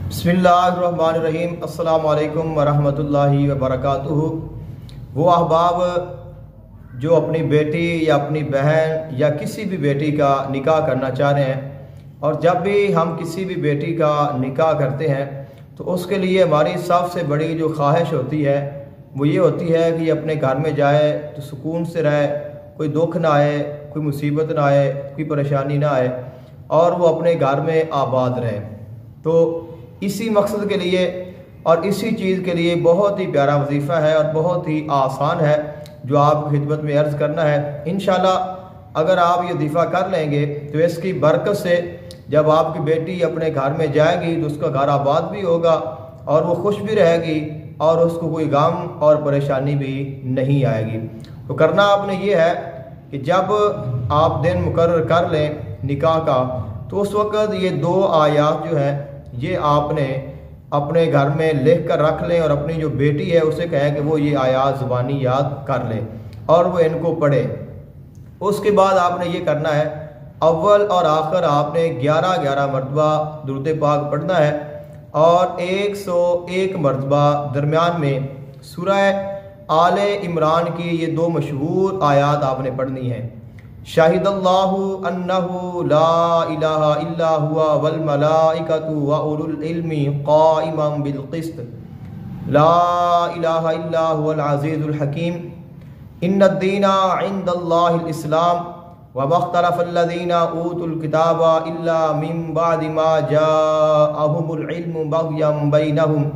बिस्मिल्लाहिर्रहमानिर्रहीम। अस्सलामु अलैकुम वरहमतुल्लाहि वबरकातुहू। वो अहबाब जो अपनी बेटी या अपनी बहन या किसी भी बेटी का निकाह करना चाह रहे हैं, और जब भी हम किसी भी बेटी का निकाह करते हैं तो उसके लिए हमारी सबसे बड़ी जो ख्वाहिश होती है वो ये होती है कि अपने घर में जाए तो सुकून से रहे, कोई दुख ना आए, कोई मुसीबत ना आए, कोई परेशानी ना आए, और वो अपने घर में आबाद रहे। तो इसी मकसद के लिए और इसी चीज़ के लिए बहुत ही प्यारा वजीफ़ा है और बहुत ही आसान है जो आपकी खिदमत में अर्ज़ करना है। इंशाल्लाह अगर आप ये वजीफ़ा कर लेंगे तो इसकी बरकत से जब आपकी बेटी अपने घर में जाएगी तो उसका घर आबाद भी होगा और वो खुश भी रहेगी और उसको कोई गम और परेशानी भी नहीं आएगी। तो करना आपने ये है कि जब आप दिन मुकर्रर कर लें निकाह का तो उस वक़्त ये 2 आयात जो है ये आपने अपने घर में लिख कर रख लें और अपनी जो बेटी है उसे कहें कि वो ये आयात ज़ुबानी याद कर ले और वो इनको पढ़े। उसके बाद आपने ये करना है, अव्वल और आखिर आपने 11-11 मरतबा दुरूद पाक पढ़ना है और 101 मरतबा दरमियान में सूरह आले इमरान की ये 2 मशहूर आयात आपने पढ़नी है। शाहिदल्लाहु अन्नहु ला इलाहा इल्ला हुवा वल मलाइकतु व उलुल इल्मी काइमम बिल क़िस्त ला इलाहा इल्ला हुवल अज़ीज़ुल हकीम इन्नद्दीना इंदल्लाहिल इस्लाम व मख्तलफ़ल्लज़ीना ऊतुल किताबा इल्ला मिन बअदि मा जाअहुमुल इल्मु बग़यम बैनहुम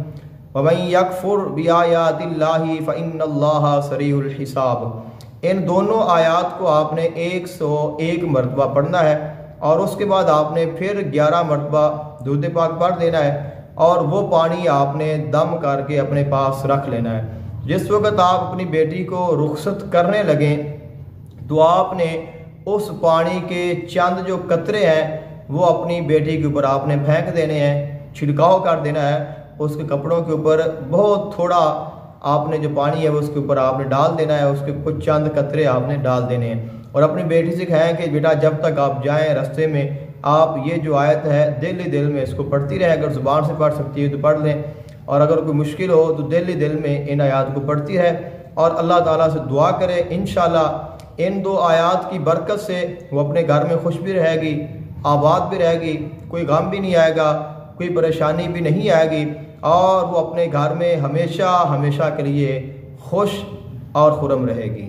व मन यकफ़ुर बिआयातिल्लाहि फ़इन्नल्लाहा सरीउल हिसाब। इन दोनों आयात को आपने 101 मरतबा पढ़ना है और उसके बाद आपने फिर 11 मरतबा दुरूद पाक पढ़ देना है और वो पानी आपने दम करके अपने पास रख लेना है। जिस वक्त आप अपनी बेटी को रुखसत करने लगें तो आपने उस पानी के चंद जो कतरे हैं वो अपनी बेटी के ऊपर आपने फेंक देने हैं, छिड़काव कर देना है। उसके कपड़ों के ऊपर बहुत थोड़ा आपने जो पानी है वो उसके ऊपर आपने डाल देना है, उसके कुछ चंद कतरे आपने डाल देने हैं और अपनी बेटी से कहें कि बेटा जब तक आप जाएं रास्ते में आप ये जो आयत है दिल ही दिल में इसको पढ़ती रहें। अगर ज़ुबान से पढ़ सकती है तो पढ़ लें और अगर कोई मुश्किल हो तो दिल ही दिल में इन आयात को पढ़ती रहे और अल्लाह ताला से दुआ करे। इंशाल्लाह इन 2 आयात की बरकत से वो अपने घर में खुश भी रहेगी, आबाद भी रहेगी, कोई गम भी नहीं आएगा, कोई परेशानी भी नहीं आएगी और वो अपने घर में हमेशा हमेशा के लिए खुश और खुर्रम रहेगी।